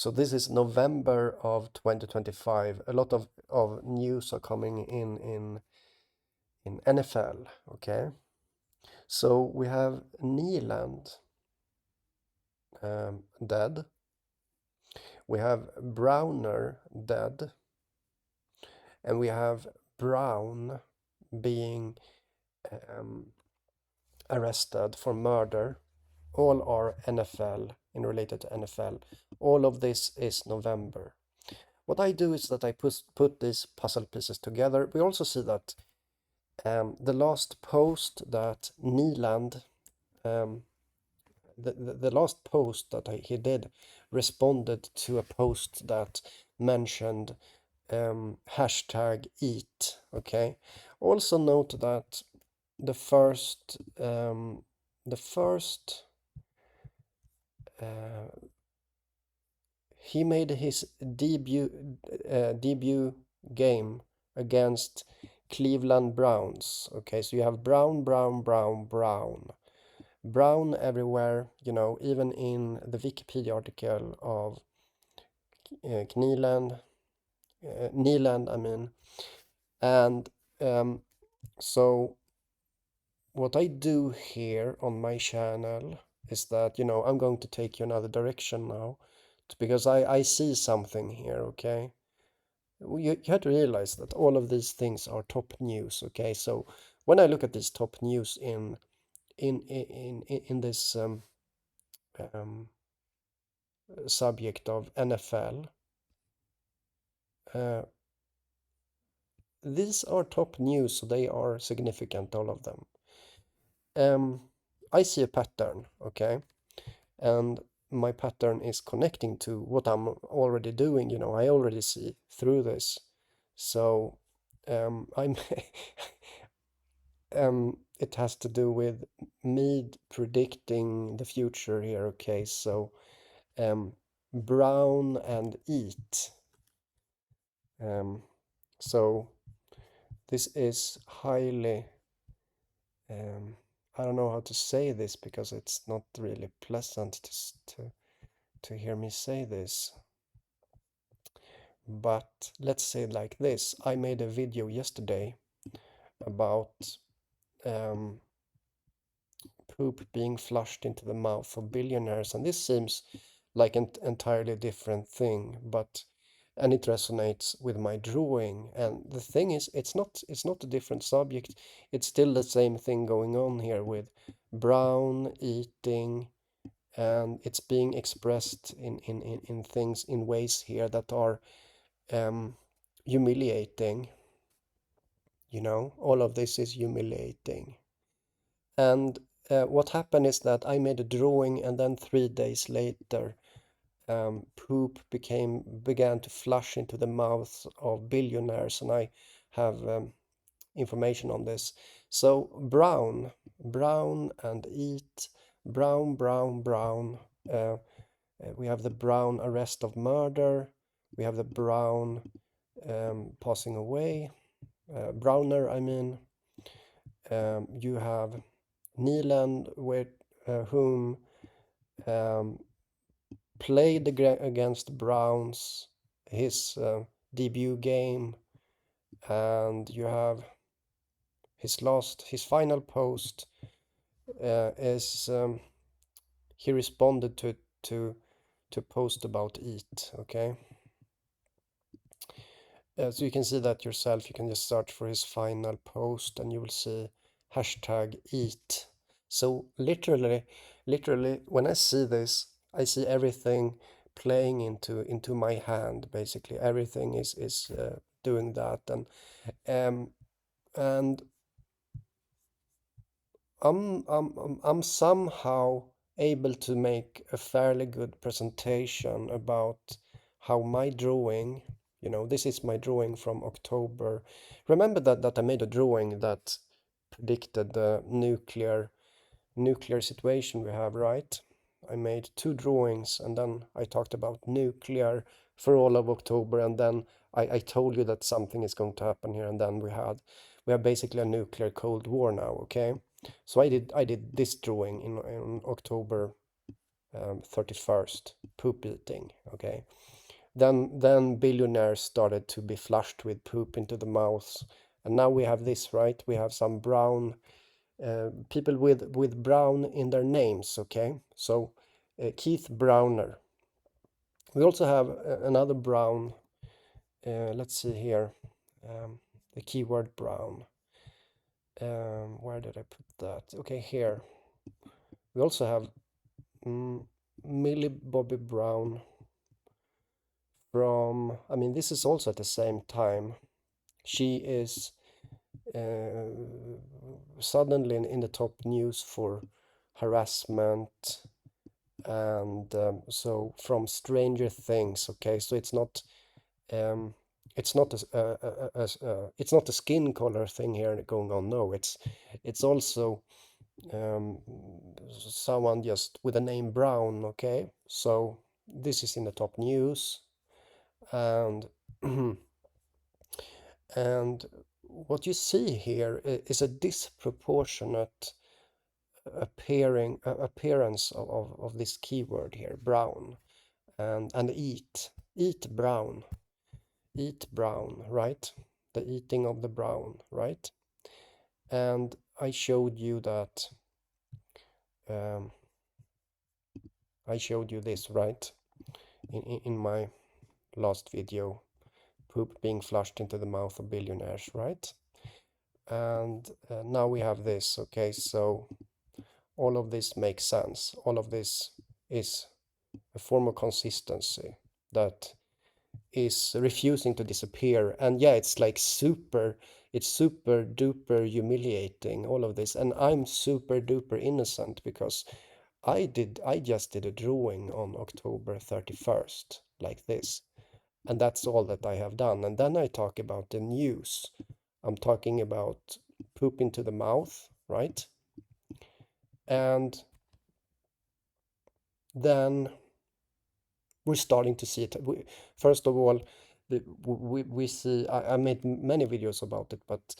So this is November of 2025. A lot of news are coming in NFL, okay? So we have Nyland dead. We have Browner dead. And we have Brown being arrested for murder. All are NFL, in related to NFL. All of this is November. What I do is that I put these puzzle pieces together. We also see that the last post that Nyland, the last post that he did responded to a post that mentioned hashtag eat, okay? Also note that the first he made his debut game against Cleveland Browns. Okay, so you have Brown everywhere, you know, even in the Wikipedia article of Nyland, I mean. And so what I do here on my channel is that, you know, I'm going to take you another direction now, because I see something here, okay? You have to realize that all of these things are top news, okay? So when I look at this top news in this subject of NFL, these are top news, so they are significant, all of them. I see a pattern, okay? And my pattern is connecting to what I'm already doing, you know, I already see through this. So I'm it has to do with me predicting the future here, okay? So brown and eat. So this is highly I don't know how to say this because it's not really pleasant to hear me say this. But let's say it like this. I made a video yesterday about poop being flushed into the mouth of billionaires, and this seems like an entirely different thing, and it resonates with my drawing. And the thing is, it's not a different subject. It's still the same thing going on here with brown eating, and it's being expressed in things, in ways here that are humiliating. You know, all of this is humiliating. And what happened is that I made a drawing, and then 3 days later, poop began to flush into the mouths of billionaires, and I have information on this. So brown and eat, brown. We have the Brown arrest of murder. We have the Brown passing away. Browner, I mean. You have Nyland, with whom played against Browns, his debut game, and you have his final post is he responded to post about eat, okay? So you can see that yourself. You can just search for his final post and you will see hashtag eat. So literally when I see this, I see everything playing into my hand. Basically everything is doing that, and I'm somehow able to make a fairly good presentation about how my drawing, you know, this is my drawing from October. Remember that I made a drawing that predicted the nuclear situation we have, right? I made 2 drawings, and then I talked about nuclear for all of October, and then I told you that something is going to happen here, and then we have basically a nuclear Cold War now, okay? So I did this drawing in October 31st, poop eating. Okay, then billionaires started to be flushed with poop into the mouths, and now we have this, right? We have some brown people with brown in their names. Okay, so Keith Browner. We also have another brown. Let's see here, the keyword brown. Where did I put that? Okay, here. We also have Millie Bobby Brown from, I mean, this is also at the same time. She is suddenly in the top news for harassment and so from Stranger Things. Okay, so um, it's not it's not a skin color thing here going on. No, it's also someone just with a name Brown. Okay, so this is in the top news, and and what you see here is a disproportionate appearance of this keyword here, brown, and eat brown, right? The eating of the brown, right? And I showed you that um, I showed you this, right? In my last video, poop being flushed into the mouth of billionaires, right? And now we have this. Okay, so all of this makes sense. All of this is a form of consistency that is refusing to disappear. And yeah, it's like it's super duper humiliating, all of this. And I'm super duper innocent because I just did a drawing on October 31st, like this. And that's all that I have done. And then I talk about the news. I'm talking about poop into the mouth, right? And then we're starting to see it. First of all, we see, I made many videos about it, but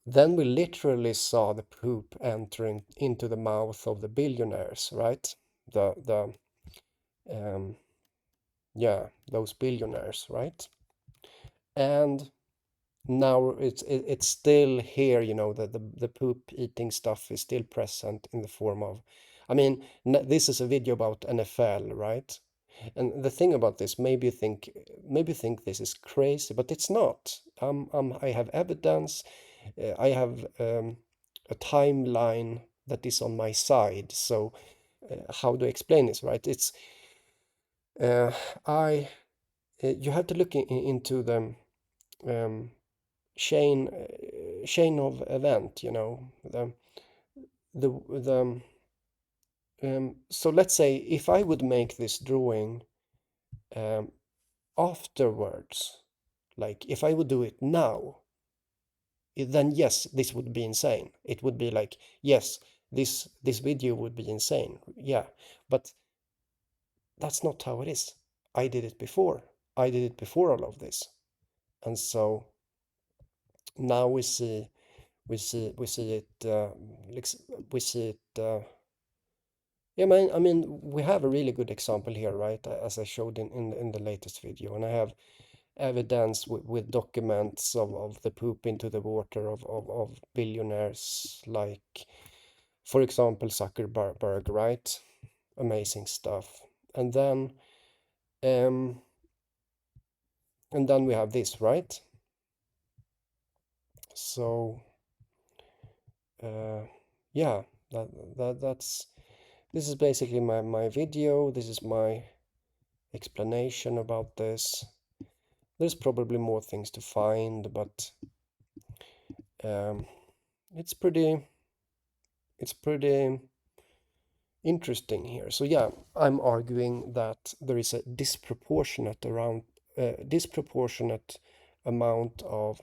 then we literally saw the poop entering into the mouth of the billionaires, right? The yeah, those billionaires, right? And now it's still here, you know, the poop eating stuff is still present in the form of, I mean, this is a video about NFL, right? And the thing about this, maybe you think this is crazy, but it's not. I have evidence. I have a timeline that is on my side. So how do I explain this, right? It's uh, I you have to look into the um, chain of event. You know the so let's say if I would make this drawing um, afterwards, like if I would do it now, then yes, this would be insane. It would be like, yes, this video would be insane. Yeah, but that's not how it is. I did it before. I did it before all of this. And so now we see it we see it yeah, man, I mean, we have a really good example here, right? As I showed in the latest video, and I have evidence with documents of the poop into the water of billionaires like, for example, Zuckerberg, right? Amazing stuff. Um, and then we have this, right? So, uh, yeah, that's this is basically my video. This is my explanation about this. There's probably more things to find, but um, it's pretty interesting here. So yeah, I'm arguing that there is a disproportionate amount of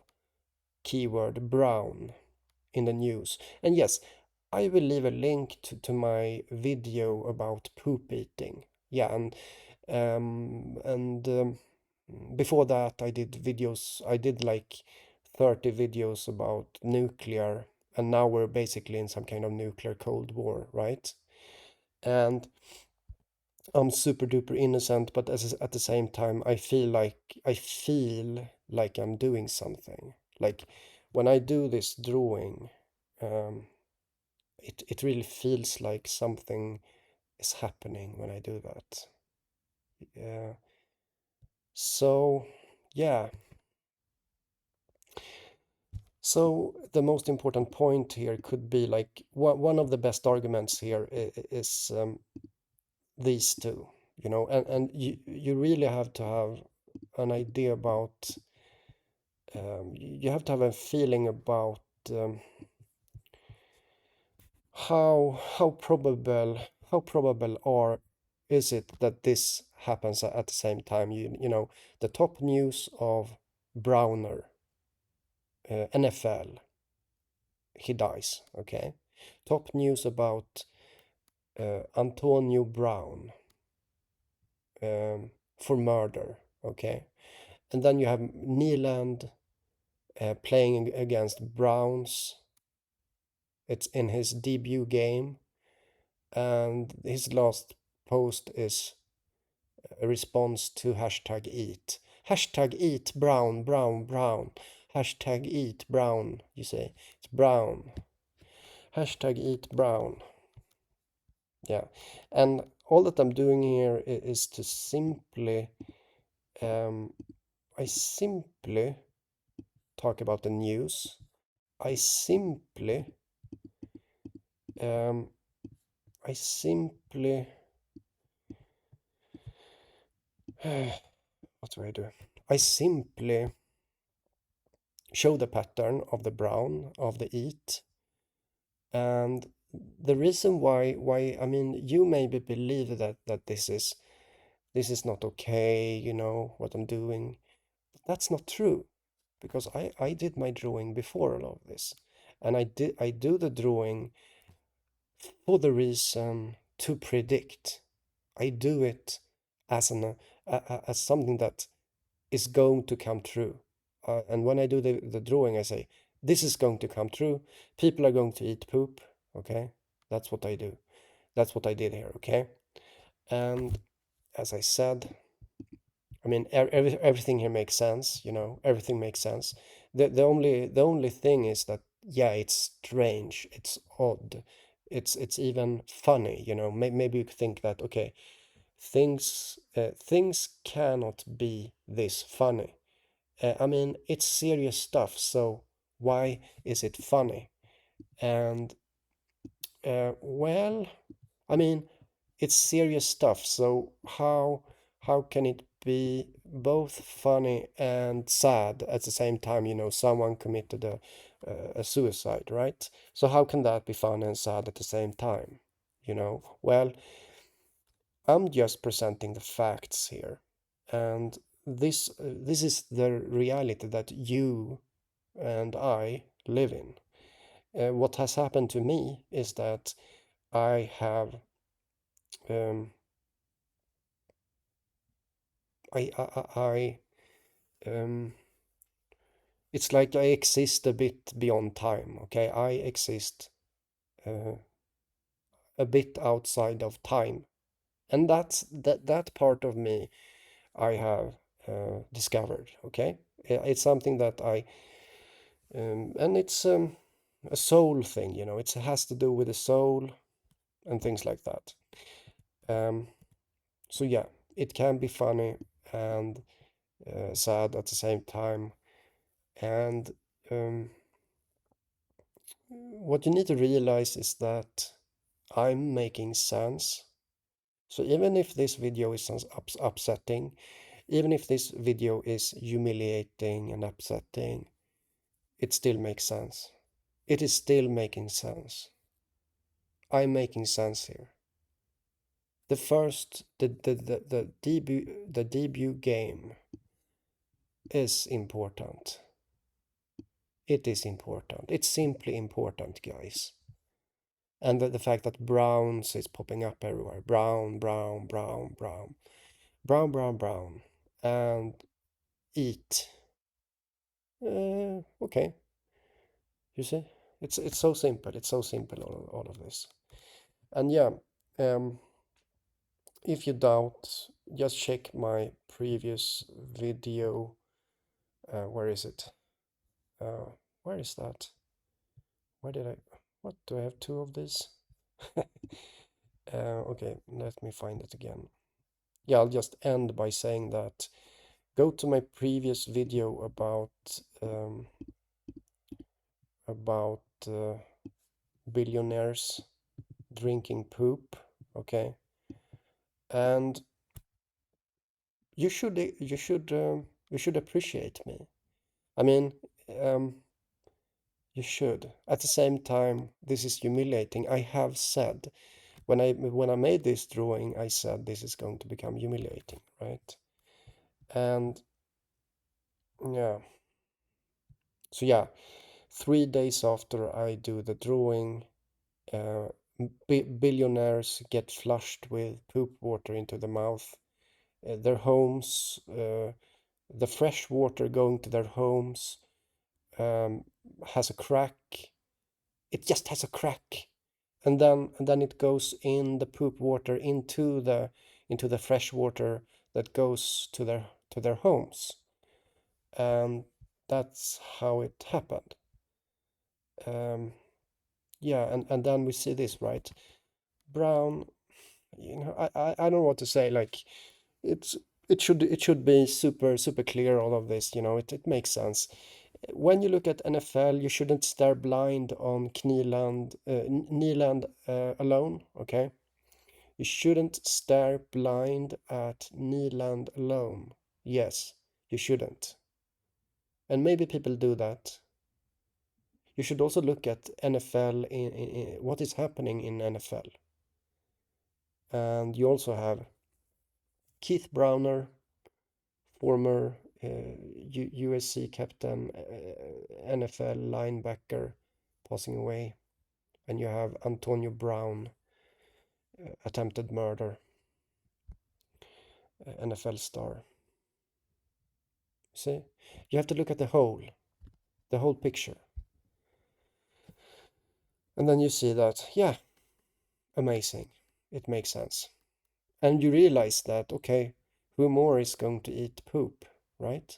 keyword brown in the news. And yes, I will leave a link to my video about poop eating. Yeah, and before that I did like 30 videos about nuclear, and now we're basically in some kind of nuclear cold war, right? and I'm super duper innocent, but at the same time, I feel like I'm doing something. Like when I do this drawing, um, it really feels like something is happening when I do that. Yeah. So, yeah. So the most important point here could be like one of the best arguments here is these two, and you really have to have an idea about, you have to have a feeling about um, how probable are is it that this happens at the same time. The top news of Browner, NFL, he dies. Okay, top news about Antonio Brown, for murder. Okay, and then you have Nyland playing against Browns. It's in his debut game, and his last post is a response to hashtag eat. Hashtag eat brown, brown, brown. Hashtag eat brown, you say. It's brown. Hashtag eat brown. Yeah. And all that I'm doing here is to simply, um, I simply talk about the news. I simply, um, I simply, what do I do? I simply show the pattern of the brown, of the eat. And the reason why I mean, you maybe believe that this is not okay, what I'm doing. But that's not true, because I did my drawing before all of this. And I do the drawing for the reason to predict. I do it as as something that is going to come true. And when I do the drawing, I say, this is going to come true. People are going to eat poop. Okay. That's what I do. That's what I did here. Okay. And as I said, I mean, everything here makes sense. Everything makes sense. The only thing is that, yeah, it's strange. It's odd. It's even funny. Maybe you could think that, okay, things cannot be this funny. I mean, it's serious stuff, so why is it funny? And well, I mean, it's serious stuff, so how can it be both funny and sad at the same time? Someone committed a suicide, right? So how can that be fun and sad at the same time? Well, I'm just presenting the facts here, and this is the reality that you and I live in. What has happened to me is that I have, um, um, it's like I exist a bit beyond time. Okay, I exist uh, a bit outside of time, and that part of me I have discovered. Okay, it's something that and it's a soul thing. It has to do with the soul and things like that. Um, So yeah, it can be funny and sad at the same time. And what you need to realize is that I'm making sense. So even if this video is upsetting, even if this video is humiliating and upsetting, it still makes sense. It is still making sense. I'm making sense here. The first, the debut game is important. It is important. It's simply important, guys. And the fact that browns is popping up everywhere. Brown, brown, brown, brown. Brown, brown, brown. And eat. Okay. You see? It's so simple. It's so simple, all of this. And yeah, Um, if you doubt, just check my previous video. Where is it? Uh, where is that? Why did I? What do I have two of these? Okay, let me find it again. Yeah, I'll just end by saying that go to my previous video about billionaires drinking poop. Okay, and you should appreciate me. I mean, um, you should. At the same time, this is humiliating. I have said when I made this drawing, I said this is going to become humiliating, right? And yeah, so yeah, 3 days after I do the drawing, uh, billionaires get flushed with poop water into the mouth. Their homes, the fresh water going to their homes, um, has a crack. It just has a crack, and then it goes in the poop water into the fresh water that goes to their homes, and that's how it happened. Um, yeah, and then we see this, right? Brown, I don't know what to say. Like, it's it should be super clear, all of this. It makes sense. When you look at NFL, you shouldn't stare blind on Kneeland alone. Okay, you shouldn't stare blind at Kneeland alone. Yes, you shouldn't. And maybe people do that. You should also look at NFL in what is happening in NFL. And you also have Keith Browner, former USC captain, NFL linebacker, passing away. And you have Antonio Brown, attempted murder, NFL star. See, you have to look at the whole picture. And then you see that, yeah, amazing. It makes sense. And you realize that, okay, who more is going to eat poop, right?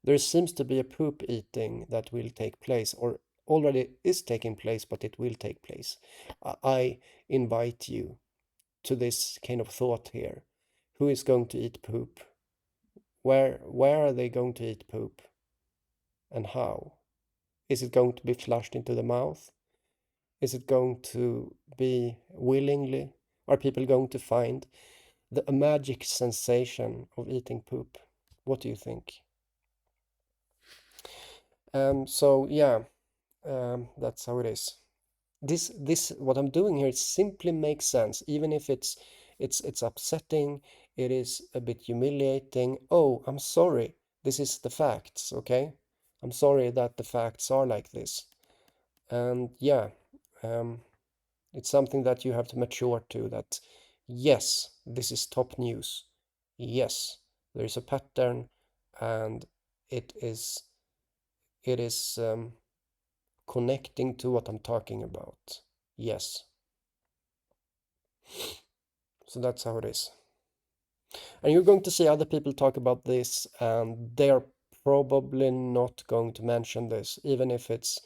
There seems to be a poop eating that will take place, or already is taking place, but it will take place. I invite you to this kind of thought here. Who is going to eat poop? Where are they going to eat poop? And how? Is it going to be flushed into the mouth? Is it going to be willingly? Are people going to find a magic sensation of eating poop? What do you think? So yeah, that's how it is. This what I'm doing here simply makes sense, even if it's upsetting, it is a bit humiliating. Oh, I'm sorry. This is the facts, okay? I'm sorry that the facts are like this. And yeah, um, it's something that you have to mature to, that yes, this is top news. Yes, there is a pattern, and it is it is connecting to what I'm talking about. Yes. So that's how it is. And you're going to see other people talk about this, and they're probably not going to mention this, even if it's,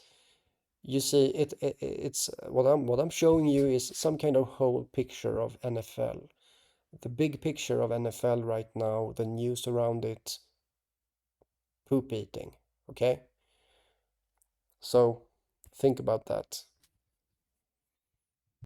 you see, it's what I'm showing you is some kind of whole picture of NFL. The big picture of NFL right now, the news around it, poop eating. Okay? So think about that.